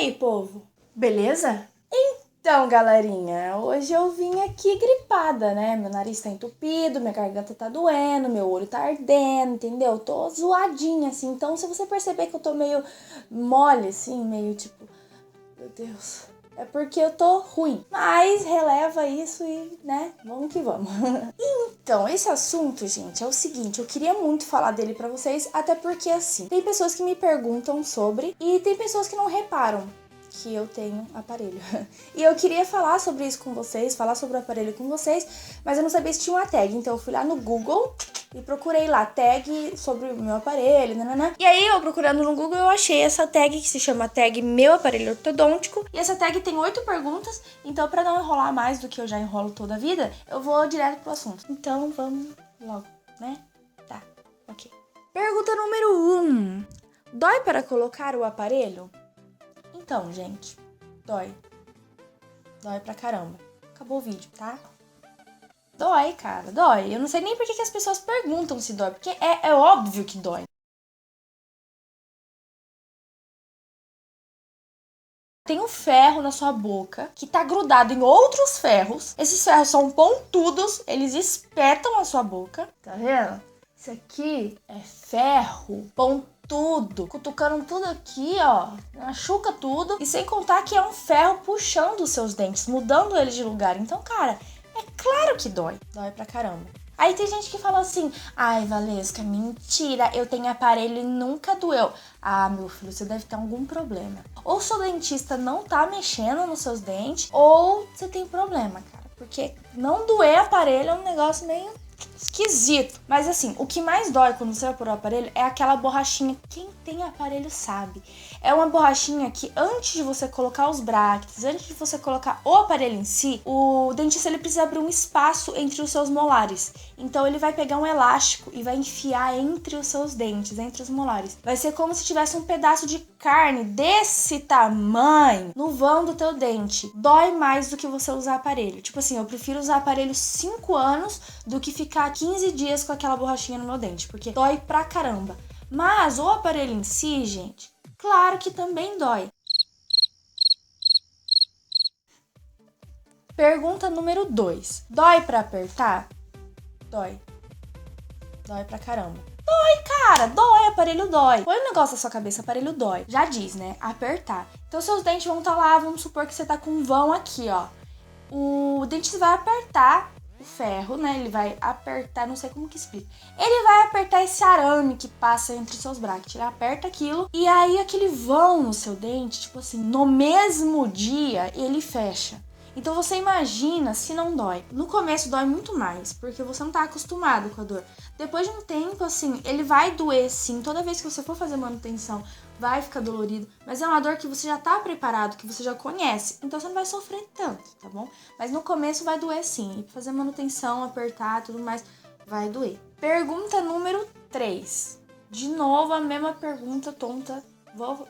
aí, povo? Beleza? Então, galerinha, hoje eu vim aqui gripada, né? Meu nariz tá entupido, minha garganta tá doendo, meu olho tá ardendo, entendeu? Tô zoadinha, assim. Então, se você perceber que eu tô meio mole, assim, meio tipo... Meu Deus... É porque eu tô ruim. Mas releva isso e, né, vamos que vamos. Então, esse assunto, gente, é o seguinte. Eu queria muito falar dele pra vocês, até porque, assim, tem pessoas que me perguntam sobre e tem pessoas que não reparam que eu tenho aparelho. E eu queria falar sobre isso com vocês, falar sobre o aparelho com vocês, mas eu não sabia se tinha uma tag. Então eu fui lá no Google e procurei lá tag sobre o meu aparelho, nananã. E aí eu procurando no Google eu achei essa tag que se chama tag meu aparelho ortodôntico. E essa tag tem 8 perguntas, então pra não enrolar mais do que eu já enrolo toda a vida, eu vou direto pro assunto. Então vamos logo, né? Tá, ok. Pergunta número 1. Dói para colocar o aparelho? Então, gente, dói. Dói pra caramba. Acabou o vídeo, tá? Dói, cara, dói. Eu não sei nem por que as pessoas perguntam se dói, porque é óbvio que dói. Tem um ferro na sua boca que tá grudado em outros ferros. Esses ferros são pontudos, eles espetam a sua boca. Tá vendo? Isso aqui é ferro pontudo, cutucando tudo aqui, ó, machuca tudo. E sem contar que é um ferro puxando os seus dentes, mudando eles de lugar. Então, cara, é claro que dói. Dói pra caramba. Aí tem gente que fala assim, ai, Valesca, mentira, eu tenho aparelho e nunca doeu. Ah, meu filho, você deve ter algum problema. Ou seu dentista não tá mexendo nos seus dentes, ou você tem problema, cara. Porque não doer aparelho é um negócio meio esquisito. Mas assim, o que mais dói quando você vai pôr o aparelho é aquela borrachinha. Quem tem aparelho sabe. É uma borrachinha que antes de você colocar os brackets, antes de você colocar o aparelho em si, o dentista ele precisa abrir um espaço entre os seus molares. Então ele vai pegar um elástico e vai enfiar entre os seus dentes, entre os molares. Vai ser como se tivesse um pedaço de carne desse tamanho no vão do teu dente. Dói mais do que você usar aparelho. Tipo assim, eu prefiro usar aparelho 5 anos do que ficar 15 dias com aquela borrachinha no meu dente, porque dói pra caramba. Mas o aparelho em si, gente, claro que também dói. Pergunta número 2. Dói pra apertar? Dói. Dói pra caramba. Cara, dói, aparelho dói. Põe um negócio na sua cabeça, aparelho dói. Já diz, né? Apertar. Então seus dentes vão estar lá, vamos supor que você tá com um vão aqui, ó. O dentista vai apertar o ferro, né? Ele vai apertar, não sei como que explica. Ele vai apertar esse arame que passa entre os seus brackets. Ele aperta aquilo e aí aquele vão no seu dente, tipo assim, no mesmo dia ele fecha. Então você imagina se não dói. No começo dói muito mais, porque você não tá acostumado com a dor. Depois de um tempo, assim, ele vai doer sim. Toda vez que você for fazer manutenção, vai ficar dolorido. Mas é uma dor que você já tá preparado, que você já conhece. Então você não vai sofrer tanto, tá bom? Mas no começo vai doer sim. E pra fazer manutenção, apertar, tudo mais, vai doer. Pergunta número 3. De novo a mesma pergunta tonta. Vou.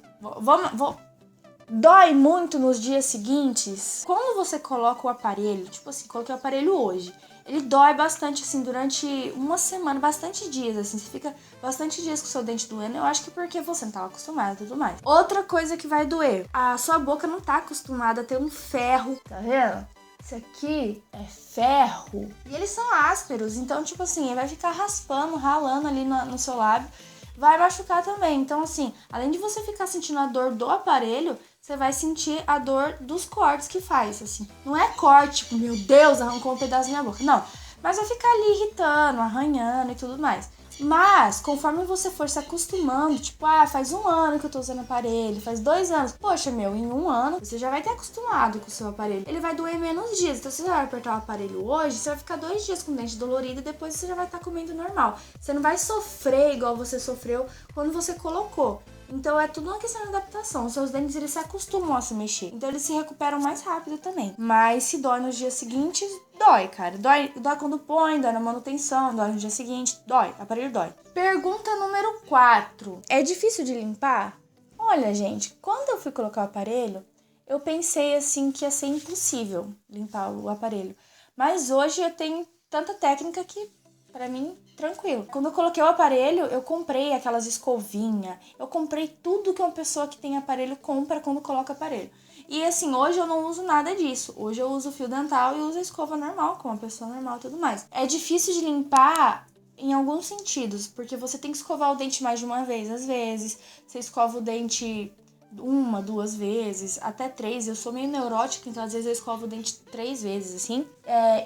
Dói muito nos dias seguintes? Quando você coloca o aparelho, tipo assim, coloquei o aparelho hoje, ele dói bastante, assim, durante uma semana, bastante dias, assim, você fica bastante dias com o seu dente doendo, eu acho que porque você não estava acostumado e tudo mais. Outra coisa que vai doer, a sua boca não tá acostumada a ter um ferro, tá vendo? Isso aqui é ferro. E eles são ásperos, então, tipo assim, ele vai ficar raspando, ralando ali no seu lábio, vai machucar também. Então, assim, além de você ficar sentindo a dor do aparelho, você vai sentir a dor dos cortes que faz, assim. Não é corte, tipo, meu Deus, arrancou um pedaço da minha boca. Não, mas vai ficar ali irritando, arranhando e tudo mais. Mas, conforme você for se acostumando, tipo, faz 1 ano que eu tô usando aparelho, faz 2 anos. Poxa, meu, em 1 ano, você já vai ter acostumado com o seu aparelho. Ele vai doer menos dias. Então, se você vai apertar o aparelho hoje, você vai ficar 2 dias com o dente dolorido e depois você já vai estar comendo normal. Você não vai sofrer igual você sofreu quando você colocou. Então é tudo uma questão de adaptação. Os seus dentes, eles se acostumam a se mexer. Então eles se recuperam mais rápido também. Mas se dói nos dias seguintes, dói, cara. Dói quando põe, dói na manutenção, dói no dia seguinte, dói. Aparelho dói. Pergunta número 4. É difícil de limpar? Olha, gente, quando eu fui colocar o aparelho, eu pensei assim que ia ser impossível limpar o aparelho. Mas hoje eu tenho tanta técnica que Pra mim, tranquilo. Quando eu coloquei o aparelho, eu comprei aquelas escovinhas. Eu comprei tudo que uma pessoa que tem aparelho compra quando coloca aparelho. E assim, hoje eu não uso nada disso. Hoje eu uso fio dental e uso a escova normal, como uma pessoa normal e tudo mais. É difícil de limpar em alguns sentidos, porque você tem que escovar o dente mais de uma vez. Às vezes, você escova o dente 1, 2 vezes, até 3. Eu sou meio neurótica, então às vezes eu escovo o dente 3 vezes, assim.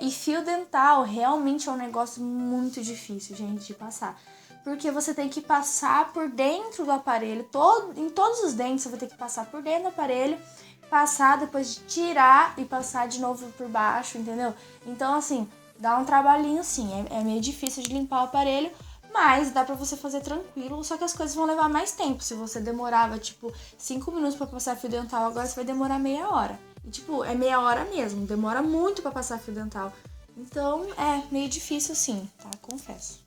E fio dental realmente é um negócio muito difícil, gente, de passar. Porque você tem que passar por dentro do aparelho, em todos os dentes você vai ter que passar por dentro do aparelho, passar, depois de tirar e passar de novo por baixo, entendeu? Então, assim, dá um trabalhinho sim, é meio difícil de limpar o aparelho, mas dá pra você fazer tranquilo, só que as coisas vão levar mais tempo. Se você demorava, 5 minutos pra passar fio dental, agora você vai demorar meia hora. E, é meia hora mesmo, demora muito pra passar fio dental. Então, é meio difícil sim, tá? Confesso.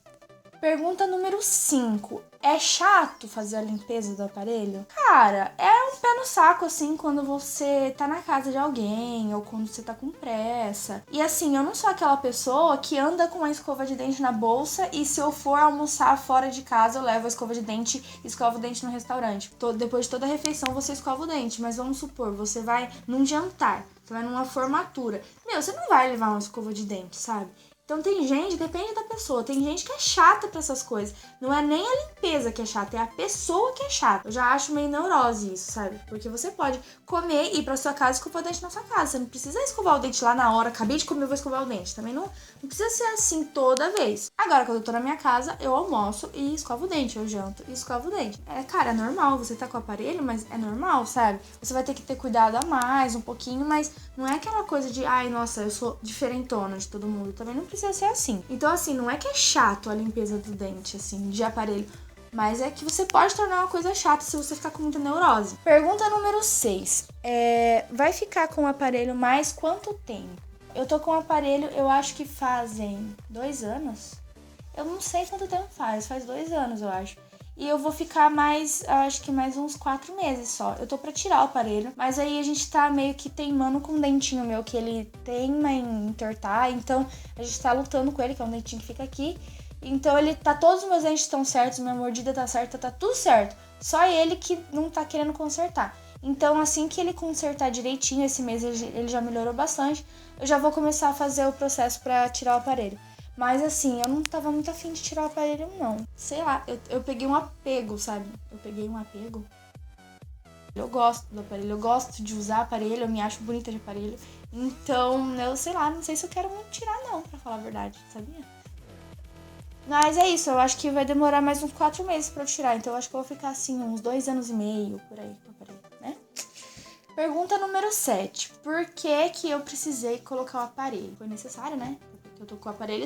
Pergunta número 5. É chato fazer a limpeza do aparelho? Cara, é um pé no saco, assim, quando você tá na casa de alguém ou quando você tá com pressa. E assim, eu não sou aquela pessoa que anda com uma escova de dente na bolsa e se eu for almoçar fora de casa, eu levo a escova de dente e escovo o dente no restaurante. Depois de toda a refeição, você escova o dente. Mas vamos supor, você vai num jantar, você vai numa formatura. Você não vai levar uma escova de dente, sabe? Então tem gente, depende da pessoa, tem gente que é chata pra essas coisas. Não é nem a limpeza que é chata, é a pessoa que é chata. Eu já acho meio neurose isso, sabe? Porque você pode comer, ir pra sua casa e escovar o dente na sua casa. Você não precisa escovar o dente lá na hora, acabei de comer, eu vou escovar o dente. Também não precisa ser assim toda vez. Agora, quando eu tô na minha casa, eu almoço e escovo o dente, eu janto e escovo o dente. Cara, é normal, você tá com o aparelho, mas é normal, sabe? Você vai ter que ter cuidado a mais, um pouquinho, mas não é aquela coisa de, ai, nossa, eu sou diferentona de todo mundo. Também não precisa ser assim. Então, assim, não é que é chato a limpeza do dente, assim, de aparelho. Mas é que você pode tornar uma coisa chata se você ficar com muita neurose. Pergunta número 6. Vai ficar com o aparelho mais quanto tempo? Eu tô com o aparelho, eu acho que fazem 2 anos. Eu não sei quanto tempo faz 2 anos, eu acho. E eu vou ficar acho que mais uns 4 meses só. Eu tô pra tirar o aparelho, mas aí a gente tá meio que teimando com um dentinho meu, que ele teima em entortar, então a gente tá lutando com ele, que é um dentinho que fica aqui. Então todos os meus dentes estão certos, minha mordida tá certa, tá tudo certo. Só ele que não tá querendo consertar. Então, assim que ele consertar direitinho, esse mês ele já melhorou bastante, eu já vou começar a fazer o processo pra tirar o aparelho. Mas assim, eu não tava muito afim de tirar o aparelho, não. Sei lá, eu peguei um apego, sabe? Eu peguei um apego. Eu gosto do aparelho, eu gosto de usar aparelho, eu me acho bonita de aparelho. Então, eu sei lá, não sei se eu quero muito tirar não, pra falar a verdade, sabia? Mas é isso, eu acho que vai demorar mais uns 4 meses pra eu tirar. Então eu acho que eu vou ficar assim, uns 2 anos e meio, por aí, com o aparelho, né? Pergunta número 7. Por que eu precisei colocar o aparelho? Foi necessário, né? Eu tô com o aparelho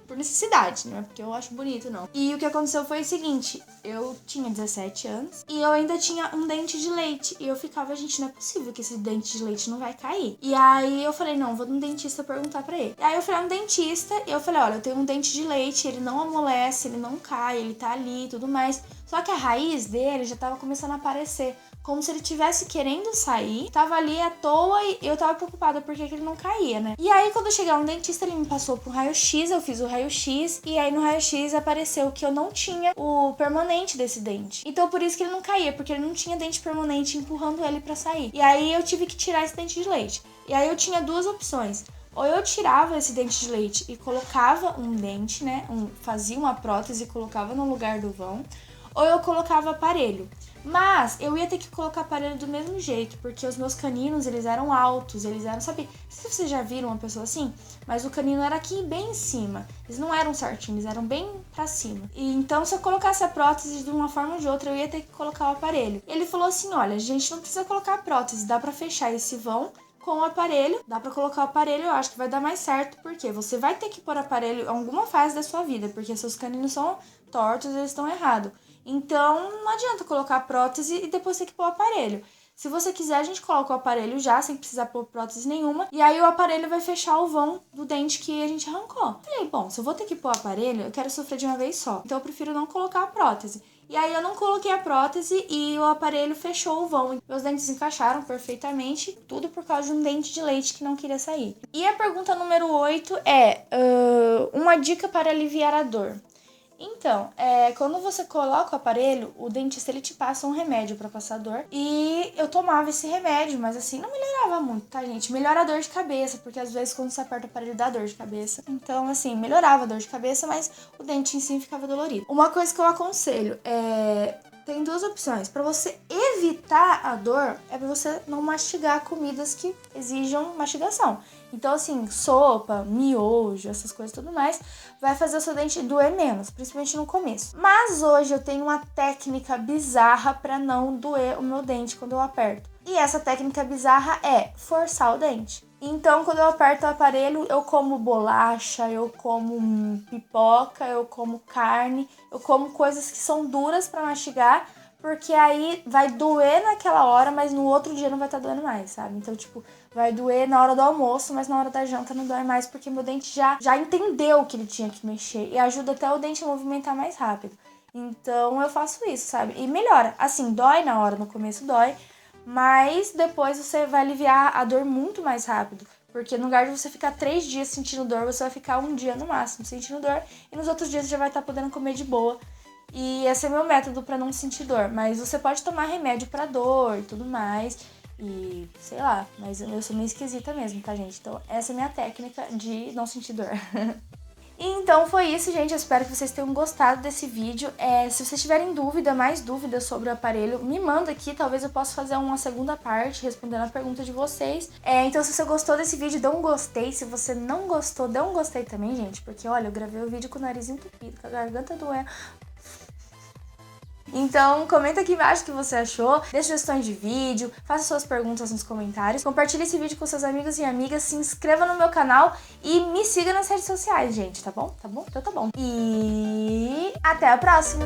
por necessidade, não é porque eu acho bonito, não. E o que aconteceu foi o seguinte, eu tinha 17 anos e eu ainda tinha um dente de leite. E eu ficava, gente, não é possível que esse dente de leite não vai cair. E aí eu falei, não, vou no dentista perguntar pra ele. E aí eu fui lá no dentista e eu falei, olha, eu tenho um dente de leite, ele não amolece, ele não cai, ele tá ali e tudo mais. Só que a raiz dele já tava começando a aparecer. Como se ele tivesse querendo sair, tava ali à toa e eu tava preocupada porque ele não caía, né? E aí, quando eu cheguei no dentista, ele me passou pro raio-x, eu fiz o raio-x, e aí no raio-x apareceu que eu não tinha o permanente desse dente. Então, por isso que ele não caía, porque ele não tinha dente permanente empurrando ele pra sair. E aí, eu tive que tirar esse dente de leite. E aí, eu tinha 2 opções. Ou eu tirava esse dente de leite e colocava um dente, né? Fazia uma prótese e colocava no lugar do vão. Ou eu colocava aparelho. Mas eu ia ter que colocar aparelho do mesmo jeito, porque os meus caninos, eles eram altos, eles eram, sabe, não sei se vocês já viram uma pessoa assim, mas o canino era aqui bem em cima, eles não eram certinhos, eles eram bem pra cima. E então, se eu colocasse a prótese de uma forma ou de outra, eu ia ter que colocar o aparelho. Ele falou assim, olha, a gente não precisa colocar a prótese, dá pra fechar esse vão com o aparelho, dá pra colocar o aparelho, eu acho que vai dar mais certo, porque você vai ter que pôr aparelho em alguma fase da sua vida, porque seus caninos são tortos, eles estão errados. Então, não adianta colocar a prótese e depois ter que pôr o aparelho. Se você quiser, a gente coloca o aparelho já, sem precisar pôr prótese nenhuma. E aí o aparelho vai fechar o vão do dente que a gente arrancou. Falei, bom, se eu vou ter que pôr o aparelho, eu quero sofrer de uma vez só. Então eu prefiro não colocar a prótese. E aí eu não coloquei a prótese e o aparelho fechou o vão. Meus dentes encaixaram perfeitamente, tudo por causa de um dente de leite que não queria sair. E a pergunta número 8 é uma dica para aliviar a dor. Então, quando você coloca o aparelho, o dentista ele te passa um remédio pra passar dor. E eu tomava esse remédio, mas assim, não melhorava muito, tá, gente? Melhora a dor de cabeça, porque às vezes quando você aperta o aparelho dá dor de cabeça. Então, assim, melhorava a dor de cabeça, mas o dente em si ficava dolorido. Uma coisa que eu aconselho tem duas opções. Para você evitar a dor, é para você não mastigar comidas que exijam mastigação. Então, assim, sopa, miojo, essas coisas e tudo mais, vai fazer o seu dente doer menos, principalmente no começo. Mas hoje eu tenho uma técnica bizarra para não doer o meu dente quando eu aperto. E essa técnica bizarra é forçar o dente. Então, quando eu aperto o aparelho, eu como bolacha, eu como pipoca, eu como carne, eu como coisas que são duras para mastigar, porque aí vai doer naquela hora, mas no outro dia não vai estar doendo mais, sabe? Então, tipo, vai doer na hora do almoço, mas na hora da janta não dói mais, porque meu dente já entendeu que ele tinha que mexer e ajuda até o dente a movimentar mais rápido. Então, eu faço isso, sabe? E melhora. Assim, dói na hora, no começo dói, mas depois você vai aliviar a dor muito mais rápido. Porque no lugar de você ficar 3 dias sentindo dor, você vai ficar 1 dia no máximo sentindo dor. E nos outros dias você já vai estar podendo comer de boa. E esse é meu método pra não sentir dor. Mas você pode tomar remédio pra dor e tudo mais. E sei lá, mas eu sou meio esquisita mesmo, tá, gente? Então essa é a minha técnica de não sentir dor. Então foi isso, gente. Eu espero que vocês tenham gostado desse vídeo. Se vocês tiverem mais dúvidas sobre o aparelho, me manda aqui. Talvez eu possa fazer uma segunda parte respondendo a pergunta de vocês. Então se você gostou desse vídeo, dê um gostei. Se você não gostou, dê um gostei também, gente. Porque, olha, eu gravei o vídeo com o nariz entupido, com a garganta doendo. Então, comenta aqui embaixo o que você achou, deixe sugestões de vídeo, faça suas perguntas nos comentários, compartilhe esse vídeo com seus amigos e amigas, se inscreva no meu canal e me siga nas redes sociais, gente, tá bom? Tá bom? Então tá bom. E até a próxima!